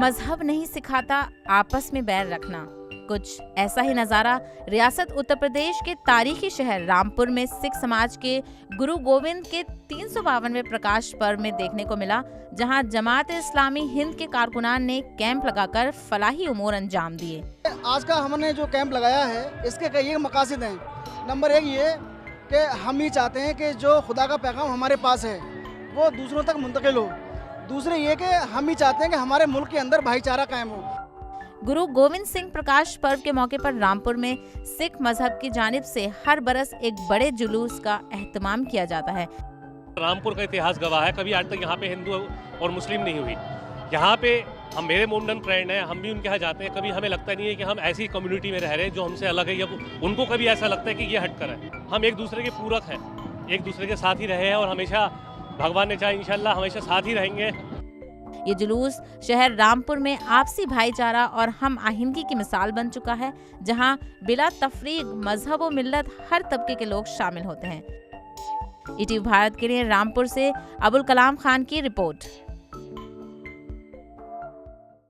मजहब नहीं सिखाता आपस में बैर रखना। कुछ ऐसा ही नजारा रियासत उत्तर प्रदेश के तारीखी शहर रामपुर में सिख समाज के गुरु गोविंद के 352वें प्रकाश पर्व में देखने को मिला, जहां जमात इस्लामी हिंद के कारकुनान ने कैंप लगाकर फलाही उमूर अंजाम दिए। आज का हमने जो कैंप लगाया है इसके कई मकासद हैं। नंबर एक ये कि हम ये चाहते हैं कि जो खुदा का पैगाम हमारे पास है वो दूसरों तक मुंतकिल हो। दूसरे ये कि हम ही चाहते हैं कि हमारे मुल्क के अंदर भाईचारा कायम हो। गुरु गोविंद सिंह प्रकाश पर्व के मौके पर रामपुर में सिख मजहब की जानिब से हर बरस एक बड़े जुलूस का एहतमाम किया जाता है। रामपुर का इतिहास गवाह है, कभी आज तक यहाँ पे हिंदू और मुस्लिम नहीं हुई। यहाँ पे हम मेरे मोमडन फ्रेंड हैं, हम भी उनके यहाँ जाते हैं। कभी हमें लगता नहीं है कि हम ऐसी कम्युनिटी में रह रहे हैं जो हमसे अलग है, या उनको कभी ऐसा लगता है कि ये हटकर है। हम एक दूसरे के पूरक हैं, एक दूसरे के साथ ही रहे हैं और हमेशा भगवान ने चाहे इंशाल्लाह हमेशा साथ ही रहेंगे। ये जुलूस शहर रामपुर में आपसी भाईचारा और हम आहिंदगी की मिसाल बन चुका है, जहां बिला तफरीक मजहब और मिल्लत हर तबके के लोग शामिल होते हैं। ईटीवी भारत के लिए रामपुर से अबुल कलाम खान की रिपोर्ट।